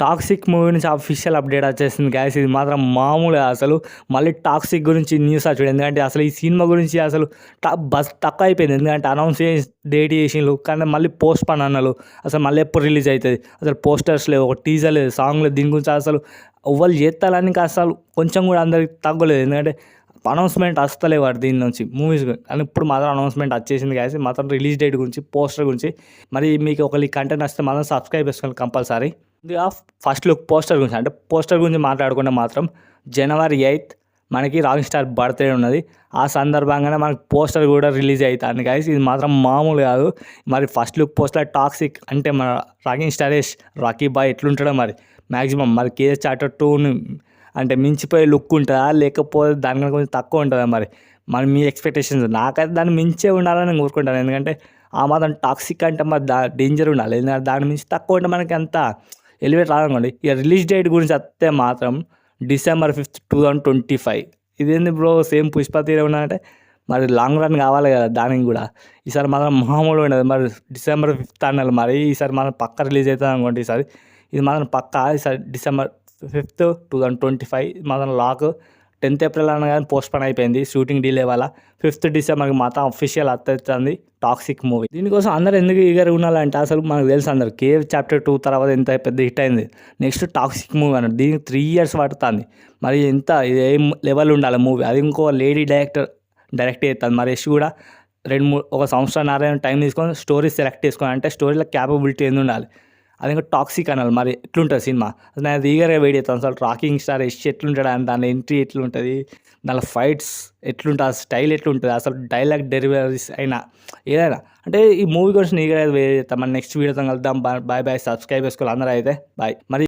Toxic movie నుంచి official update వచ్చేసింది guys. ఇది మాత్రం మామూలుగా అసలు మళ్ళీ టాక్సిక్ గురించి న్యూస్ చూడండి. ఎందుకంటే అసలు ఈ సినిమా గురించి అసలు బస్ తక్కువ అయిపోయింది. ఎందుకంటే అనౌన్స్ చేసి డేట్ చేసిండ్రు, కానీ మళ్ళీ పోస్ట్ పని అన్నారు. అసలు మళ్ళీ ఎప్పుడు రిలీజ్ అవుతుంది, అసలు పోస్టర్స్ లేవు, ఒక టీజర్ లేదు, సాంగ్ లేదు. దీని గురించి అసలు ఎవ్వరు చేస్తారని అసలు కొంచెం కూడా అందరికి తగ్గలేదు. ఎందుకంటే అనౌన్స్మెంట్ వస్తలేవు వాడు దీని నుంచి మూవీస్. కానీ ఇప్పుడు మాత్రం అనౌన్స్మెంట్ వచ్చేసింది గైస్. మాత్రం రిలీజ్ డేట్ గురించి, పోస్టర్ గురించి. మరి మీకు ఒకళ్ళు ఈ కంటెంట్ వస్తే మాత్రం సబ్స్క్రైబ్ చేసుకోండి కంపల్సరీ. ఫస్ట్ లుక్ పోస్టర్ గురించి, అంటే పోస్టర్ గురించి మాట్లాడుకుంటే మాత్రం January 8th మనకి రాకింగ్ స్టార్ బర్త్డే ఉన్నది. ఆ సందర్భంగానే మనకి పోస్టర్ కూడా రిలీజ్ అవుతుంది గైస్. ఇది మాత్రం మామూలు కాదు. మరి ఫస్ట్ లుక్ పోస్టర్ టాక్సిక్ అంటే మన రాకింగ్ స్టారేష్ రాకీ బాయ్ ఎట్లుంటాడో మరి మ్యాక్సిమం మరి కేఎస్ చాప్టర్ 2ని అంటే మించిపోయే లుక్ ఉంటుందా, లేకపోతే దానికన్నా కొంచెం తక్కువ ఉంటుందా మరి మీ ఎక్స్పెక్టేషన్స్. నాకైతే దాన్ని మించే ఉండాలని నేను కోరుకుంటాను. ఎందుకంటే ఆ మాత్రం టాక్సిక్ అంటే మరి డేంజర్ ఉండాలి. ఎందుకంటే దాని మించి తక్కువ ఉంటే మనకి అంత ఎలివేట్ రాదనుకోండి. ఇక రిలీజ్ డేట్ గురించి వస్తే మాత్రం December 5th, 2025. ఇదేంది బ్రో సేమ్ పుష్ప తీరే ఉన్నాయంటే మరి లాంగ్ రన్ కావాలి కదా దానికి కూడా. ఈసారి మాత్రం మామూలు ఉండదు. మరి December 5th అన్నారు. మరి ఈసారి మాత్రం పక్క రిలీజ్ అవుతుంది అనుకోండి. ఈసారి ఇది మాత్రం పక్క. ఈసారి December 5th, 2025 మాత్రం లాక్. 10th April అన్న కానీ పోస్ట్ పోన్ అయిపోయింది షూటింగ్ డిలే వల్ల. 5th Decemberకి మాత్రం అఫీషియల్ వస్తుంది టాక్సిక్ మూవీ. దీనికోసం అందరూ ఎందుకు ఈగర్ ఉండాలంటే అసలు మనకు తెలుసు అందరు కేవ్ చాప్టర్ 2 తర్వాత ఎంత పెద్ద హిట్ అయింది. నెక్స్ట్ టాక్సిక్ మూవీ అన్నట్టు దీనికి 3 years పడుతుంది. మరి ఎంత ఏం లెవెల్ ఉండాలి మూవీ. అది ఇంకో లేడీ డైరెక్ట్ చేస్తుంది. మరి యశ్ కూడా 1 సంవత్సరం టైం తీసుకొని స్టోరీ సెలెక్ట్ చేసుకొని, అంటే స్టోరీలో క్యాపబిలిటీ ఏంది ఉండాలి. అది ఇంకా టాక్సిక్ అనాలి. మరి ఎట్లుంటుంది సినిమా నేను అది ఈగర్గా వెయిట్ చేస్తాను. అసలు రాకింగ్ స్టార్ యశ్ ఎట్లుంటాడు, అని దాని ఎంట్రీ ఎట్లుంటుంది, దాని ఫైట్స్ ఎట్లుంటుంది, స్టైల్ ఎట్లుంటుంది, అసలు డైలాగ్ డెలివరీస్ అయినా ఏదైనా. అంటే ఈ మూవీ గురించి ఈగర్గా వెయిట్ చేస్తాం. మరి నెక్స్ట్ వీడియోతో కలుద్దాం. Bye bye. సబ్స్క్రైబ్ చేసుకోవాలి అందరూ అయితే బాయ్. మరి